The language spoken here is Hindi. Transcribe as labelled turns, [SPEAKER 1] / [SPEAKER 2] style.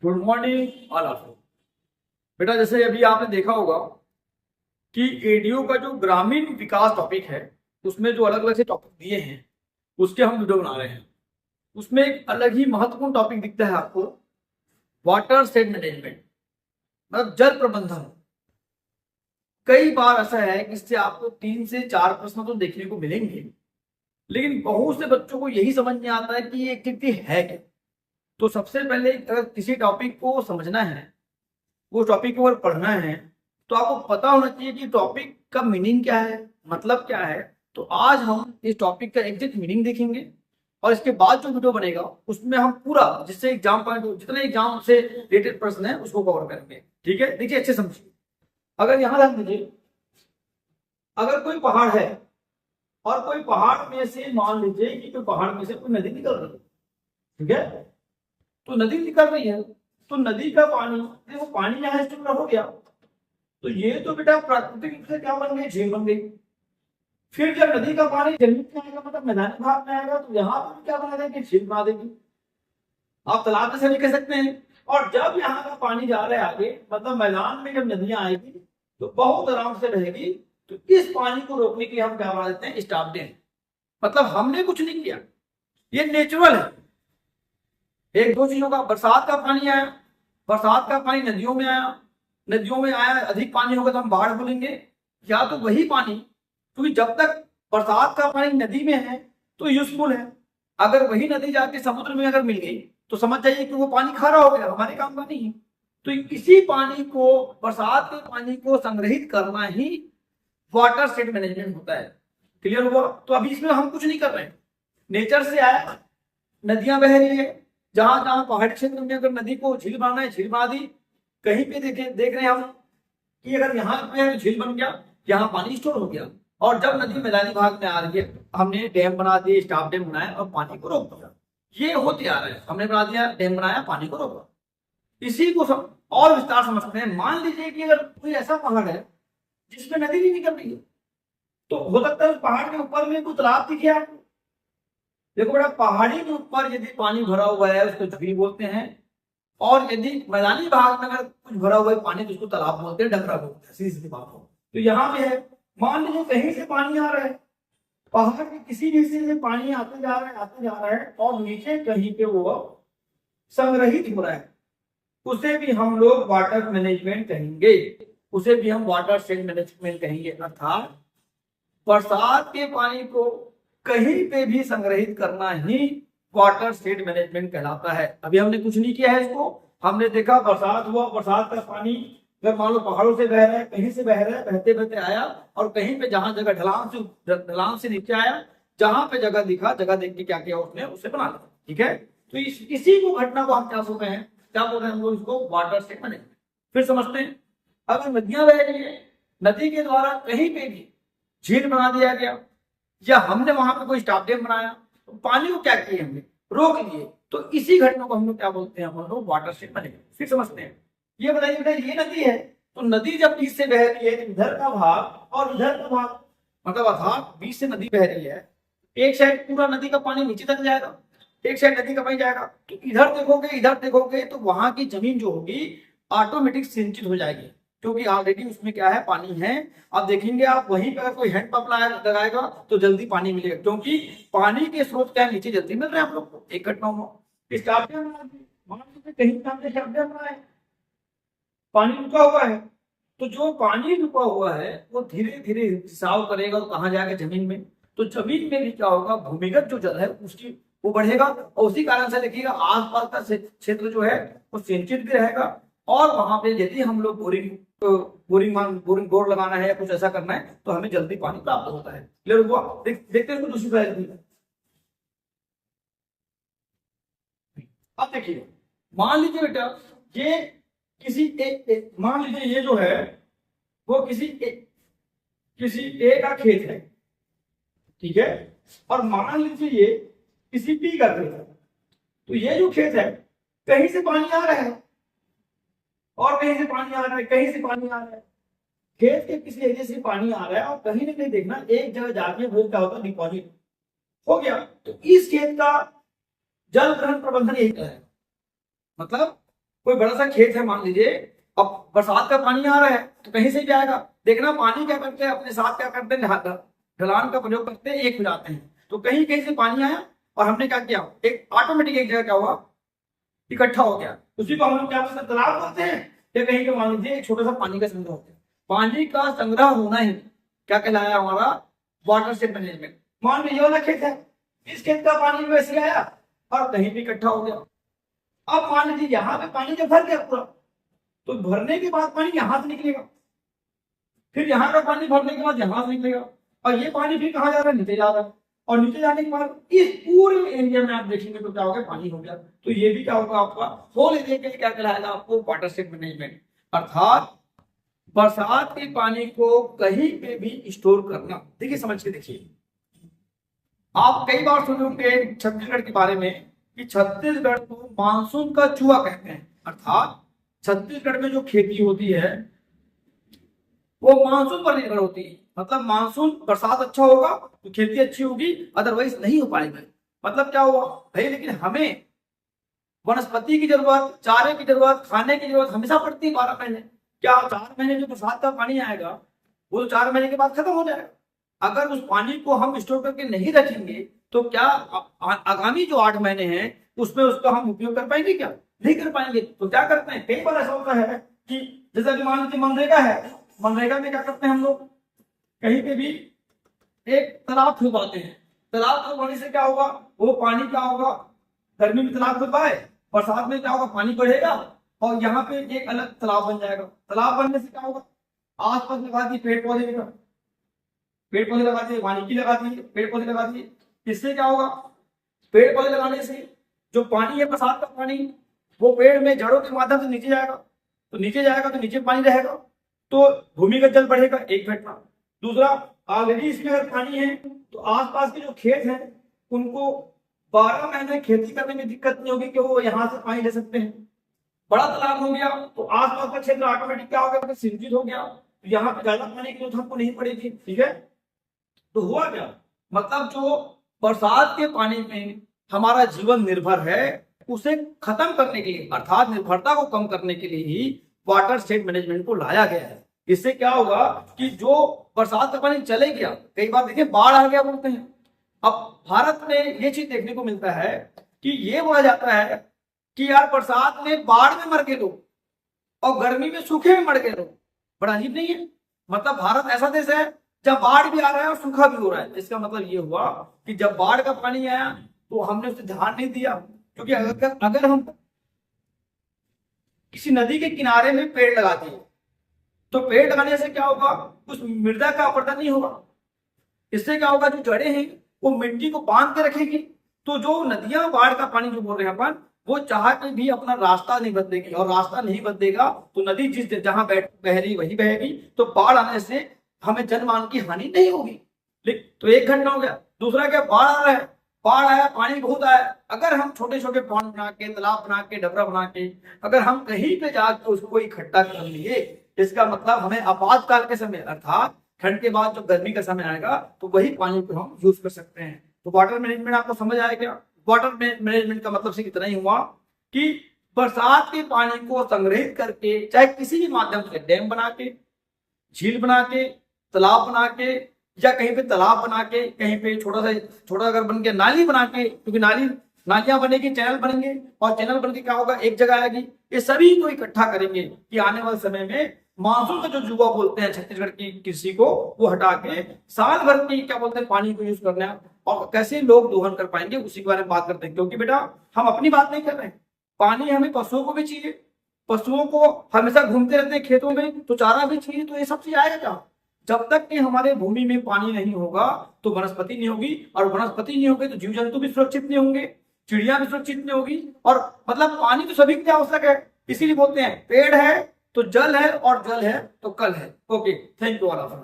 [SPEAKER 1] Good morning all of you. बेटा जैसे अभी आपने देखा होगा कि एडीओ का जो ग्रामीण विकास टॉपिक है उसमें जो अलग अलग से टॉपिक दिए हैं उसके हम वीडियो बना रहे हैं। उसमें एक अलग ही महत्वपूर्ण टॉपिक दिखता है आपको, वाटर शेड मैनेजमेंट, मतलब जल प्रबंधन। कई बार ऐसा है कि इससे आपको 3 से 4 प्रश्न तो देखने को मिलेंगे, लेकिन बहुत से बच्चों को यही समझ नहीं आता है कि ये एक्टिविटी है क्या। तो सबसे पहले अगर किसी टॉपिक को समझना है, वो टॉपिक के ऊपर पढ़ना है, तो आपको पता होना चाहिए कि टॉपिक का मीनिंग क्या है, मतलब क्या है। तो आज हम इस टॉपिक का एग्जैक्ट मीनिंग देखेंगे और इसके बाद जो वीडियो बनेगा उसमें हम पूरा जिससे एग्जाम पॉइंट जितने एग्जाम से रिलेटेड प्रश्न है उसको कवर करेंगे। ठीक है, देखिए अच्छे समझिए। अगर यहां ध्यान दीजिए, अगर कोई पहाड़ है और कोई पहाड़ में से मान लीजिए कि कोई पहाड़ में से कोई नदी निकल रही है, ठीक है, तो नदी निकल रही है तो नदी का पानी, देखो पानी यहाँ स्टोर हो गया, तो ये तो बेटा प्राकृतिक रूप से क्या बन गई, झील बन गई। फिर जब नदी का पानी जमीन में आएगा, मतलब मैदानी भाग में आएगा, तो यहाँ पर क्या बना देगी, झील बना देगी। आप तालाब जैसे नहीं कह सकते हैं। और जब यहाँ का पानी जा रहा है आगे, मतलब मैदान में जब नदियां आएगी तो बहुत आराम से रहेगी। तो इस पानी को रोकने के लिए हम क्या बना देते हैं, स्टॉप डैम। मतलब हमने कुछ नहीं किया, ये नेचुरल है। एक दो चीजों का, बरसात का पानी आया, बरसात का पानी नदियों में आया, नदियों में आया, अधिक पानी होगा तो हम बाढ़ बोलेंगे। या तो वही पानी, क्योंकि जब तक बरसात का पानी नदी में है तो यूजफुल है। अगर वही नदी जाके समुद्र में अगर मिल गई तो समझ जाइए कि वो पानी खारा हो गया, हमारे काम का नहीं है। तो इसी पानी को, बरसात के पानी को संग्रहित करना ही वाटर शेड मैनेजमेंट होता है। क्लियर हुआ? तो अभी इसमें हम कुछ नहीं कर रहे हैं, नेचर से आया, नदियां बह रही है, जहां जहां पहाड़ी क्षेत्र में अगर नदी को झील बनाना है झील बना दी। कहीं पे देख रहे हैं हम कि अगर यहाँ पे झील बन गया, यहाँ पानी स्टोर हो गया, और जब नदी मैदानी भाग में आ रही है हमने डैम बना दिए, स्टॉप डैम बनाया और पानी को रोक दिया। ये होते आ रहा है, हमने बना दिया डैम, बनाया, पानी को रोका। इसी को और विस्तार समझते हैं। मान लीजिए कि अगर कोई ऐसा पहाड़ है जिसमें नदी नहीं निकल रही है, तो हो सकता है उस पहाड़ के ऊपर में कुछ तालाब दिखे आपको। देखो बेटा, पहाड़ी के ऊपर यदि पानी भरा हुआ है उसको झील बोलते हैं, और यदि मैदानी भाग में अगर कुछ भरा हुआ है पानी तो उसको तालाब बोलते हैं, डबरा बोलते हैं। सीधी सीधी बात हो। तो यहाँ पे है, मान लीजिए कहीं से पानी आ रहा है, पहाड़ के किसी भी हिस्से से पानी आते जा रहा है, आते जा रहा है, और नीचे कहीं पे वो संग्रहित हो रहा है, उसे भी हम लोग वाटर मैनेजमेंट कहेंगे, उसे भी हम वाटर शेड मैनेजमेंट कहेंगे। अर्थात बरसात के पानी को कहीं पे भी संग्रहित करना ही वाटर शेड मैनेजमेंट कहलाता है। अभी हमने कुछ नहीं किया है इसको, हमने देखा बरसात हुआ, बरसात का पानी अगर मान लो पहाड़ों से बह रहा है, कहीं से बह रहा है, बहते बहते आया, और कहीं पे जहां जगह ढलान से नीचे आया, जहां पे जगह दिखा, जगह देख के क्या किया उसने, उसे बना लिया। ठीक है, तो इसी को घटना को हम क्या बोल रहे हैं, क्या बोल रहे हैं हम लोग इसको, वाटर शेड मैनेजमेंट। फिर समझते हैं, अगर नदियां बह रही है, नदी के द्वारा कहीं पे भी झील बना दिया गया, या हमने वहां पे कोई स्टॉप डैम बनाया, तो पानी को क्या किए, हमने रोक दिए, तो इसी घटना को हम लोग क्या बोलते हैं, हम लोग वाटर शेड मैनेजमेंट। फिर समझते हैं, ये बताइए बेटा, ये नदी है, तो नदी जब बीच से बह रही है, इधर का भाग और इधर का भाग, मतलब अर्थात बीच से नदी बह रही है, एक साइड पूरा नदी का पानी नीचे तक जाएगा, एक साइड नदी का पानी जाएगा, तो इधर देखोगे, इधर देखोगे, तो वहां की जमीन जो होगी ऑटोमेटिक सिंचित हो जाएगी, क्योंकि ऑलरेडी उसमें क्या है, पानी है। आप देखेंगे, आप वहीं पर अगर कोई हैंडपंप लगाएगा तो जल्दी पानी मिलेगा, क्योंकि पानी के स्रोत क्या नीचे जल्दी मिल रहे हैं आप लोग को। एक घटना हो, कहीं पानी रुका हुआ है, तो जो पानी रुका हुआ है वो धीरे धीरे रिसाव करेगा, तो कहाँ जाएगा, जमीन में। तो जमीन में भी क्या होगा, भूमिगत जो जल है उसकी वो बढ़ेगा, और उसी कारण से देखिएगा आसपास का क्षेत्र जो है वो सिंचित भी रहेगा। और वहां पे यदि हम लोग बोरिंग बोर लगाना है या कुछ ऐसा करना है तो हमें जल्दी पानी प्राप्त होता है। क्लियर हुआ? देखते हैं दूसरी स्लाइड। अब देखिए, मान लीजिए बेटा, ये किसी मान लीजिए ये जो है वो किसी ए का खेत है, ठीक है, और मान लीजिए ये किसी बी का खेत है। तो ये जो खेत है, कहीं से पानी आ रहा है और कहीं से पानी आ रहा है, कहीं से पानी आ रहा है, खेत के किसी एरिया से पानी आ रहा है, और कहीं ना कहीं देखना एक जगह जाके वो क्या होता है, डिपॉजिट हो गया। तो इस खेत का जल ग्रहण प्रबंधन यही है, मतलब कोई बड़ा सा खेत है मान लीजिए, अब बरसात का पानी आ रहा है तो कहीं से भी आएगा। देखना पानी क्या करते हैं, अपने साथ क्या करते हैं, ढलान का प्रयोग करते हैं, एक हो जाते हैं। तो कहीं कहीं से पानी आया और हमने क्या किया, एक ऑटोमेटिक एक जगह क्या हुआ, इकट्ठा हो गया। उसी को हम लोग क्या बोलते हैं, तालाब बोलते हैं, या कहीं का मान लीजिए एक छोटा सा पानी का संग्रह होता है। पानी का संग्रह होना ही क्या कहलाया हमारा, वाटरशेड मैनेजमेंट। मान लीजिए वाला खेत है, इस खेत का पानी वैसे आया और कहीं भी इकट्ठा हो गया। अब मान लीजिए यहाँ पे पानी जब भर गया पूरा, तो भरने के बाद पानी यहाँ से निकलेगा, फिर यहाँ का पानी भरने के बाद यहाँ से निकलेगा, और ये पानी फिर कहाँ जा रहा है, नीचे जा रहा है। और नीचे जाने के बाद इस पूरे एरिया में आप देखेंगे तो क्या हो गया, पानी हो गया। तो ये भी क्या होगा आपका, होल एरिया के लिए क्या कहलाएगा आपको, वाटरशेड मैनेजमेंट। अर्थात बरसात के पानी को कहीं पे भी स्टोर करना। देखिए समझ के देखिए, आप कई बार सुने होंगे छत्तीसगढ़ के बारे में कि छत्तीसगढ़ को मानसून का चूहा कहते हैं। अर्थात छत्तीसगढ़ में जो खेती होती है वो मानसून पर निर्भर होती है। मतलब मानसून, बरसात अच्छा होगा तो खेती अच्छी होगी, अदरवाइज नहीं हो पाएगी। मतलब क्या हुआ भाई, लेकिन हमें वनस्पति की जरूरत, चारे की जरूरत, खाने की जरूरत हमेशा पड़ती है 12 महीने। क्या 4 महीने जो बरसात का पानी आएगा वो 4 महीने के बाद खत्म हो जाएगा। अगर उस पानी को हम स्टोर करके नहीं रखेंगे तो क्या आगामी जो 8 महीने हैं उसमें उसका हम उपयोग कर पाएंगे, क्या नहीं कर पाएंगे। तो क्या करते हैं, कई बार ऐसा होता है कि जैसा कि मान लीजिए मनरेगा है, मनरेगा में क्या करते हैं हम लोग, कहीं पे भी एक तालाब खुदवाते हैं। तालाब खुदवाने से क्या होगा, वो पानी क्या होगा, गर्मी में तालाब खुदवाए, बरसात में क्या होगा, पानी बढ़ेगा और यहाँ पे एक अलग तालाब बन जाएगा। तालाब बनने से क्या होगा, आसपास लगा दिए पेड़ पौधे, पेड़ पौधे लगा दिए, वानिकी लगा दिए, पेड़ पौधे लगा दिए। इससे क्या होगा, पेड़ पौधे लगाने से जो पानी है बरसात का पानी, वो पेड़ में जड़ों के माध्यम से नीचे जाएगा, तो नीचे जाएगा तो नीचे पानी रहेगा, तो भूमिगत जल बढ़ेगा, एक घटना। दूसरा, ऑलरेडी इसमें अगर पानी है तो आसपास के जो खेत हैं उनको 12 महीने खेती करने में दिक्कत नहीं होगी कि वो यहाँ से पानी ले सकते हैं। बड़ा तालाब हो गया तो आसपास का क्षेत्र ऑटोमेटिक क्या हो गया, सिंचित हो गया, तो यहाँ पे ज्यादा पानी की जरूरत हमको नहीं पड़ेगी। ठीक है, तो हुआ क्या, मतलब जो बरसात के पानी में हमारा जीवन निर्भर है उसे खत्म करने के लिए, अर्थात निर्भरता को कम करने के लिए ही वाटरशेड मैनेजमेंट को लाया गया है। इससे क्या होगा कि जो बरसात का पानी चले गया, कई बार देखिए बाढ़ आ गया बोलते हैं। अब भारत में ये चीज देखने को मिलता है कि ये बोला जाता है कि यार बरसात में बाढ़ में मर गए लोग और गर्मी में सूखे में मर गए लोग। बड़ा अजीब नहीं है, मतलब भारत ऐसा देश है जब बाढ़ भी आ रहा है और सूखा भी हो रहा है। इसका मतलब ये हुआ कि जब बाढ़ का पानी आया तो हमने उसे ध्यान नहीं दिया, क्योंकि अगर हम किसी नदी के किनारे में पेड़ लगा दिए तो पेड़ लगाने से क्या होगा, उस मृदा का अपरदन नहीं होगा। इससे क्या होगा, जो जड़ें हैं वो मिट्टी को बांध के रखेगी, तो जो नदियां बाढ़ का पानी जो बोल रहे हैं अपन, वो चाह के भी अपना रास्ता नहीं बदलेगी, और रास्ता नहीं बदलेगा तो नदी जिस जहां बह रही वही बहेगी, तो बाढ़ आने से हमें जनमान की हानि नहीं होगी। तो एक घटना हो गया। दूसरा क्या, बाढ़ आ रहा है, बाढ़ आया, पानी बहुत आया, अगर हम छोटे छोटे पॉन्ड बना के, तालाब बना के, डबरा बना के अगर हम कहीं पे जाकर उसको इकट्ठा कर लिए, इसका मतलब हमें आपातकाल के समय, अर्थात ठंड के बाद जो गर्मी का समय आएगा तो वही पानी को हम यूज कर सकते हैं। तो वाटर मैनेजमेंट आपको समझ आया क्या। वाटर मैनेजमेंट का मतलब सिर्फ इतना ही हुआ कि बरसात के पानी को संग्रहित करके, चाहे किसी भी माध्यम से, डैम बना के, झील बना के, तालाब बना के, या कहीं पे तालाब बना के, कहीं पे छोटा अगर बन के नाली बना के, क्योंकि नालियां बनेगी, चैनल बनेंगे, और चैनल बन के क्या होगा, एक जगह आएगी। ये सभी को इकट्ठा करेंगे कि आने वाले समय में मानसून का जो जुआ बोलते हैं छत्तीसगढ़ की कृषि को, वो हटा के साल भर की क्या बोलते हैं पानी को यूज करना, और कैसे लोग दोहन कर पाएंगे उसी के बारे में बात करते हैं। क्योंकि बेटा हम अपनी बात नहीं कर रहे हैं, पानी हमें पशुओं को भी चाहिए, पशुओं को हमेशा घूमते रहते हैं खेतों में तो चारा भी चाहिए, तो ये सब चीज आएगा क्या। जब तक कि हमारे भूमि में पानी नहीं होगा तो वनस्पति नहीं होगी, और वनस्पति नहीं होगी तो जीव जंतु भी सुरक्षित नहीं होंगे, चिड़िया भी सुरक्षित नहीं होगी। और मतलब पानी तो सभी के लिए आवश्यक है, इसीलिए बोलते हैं पेड़ है तो जल है, और जल है तो कल है। Okay, thank you all of you.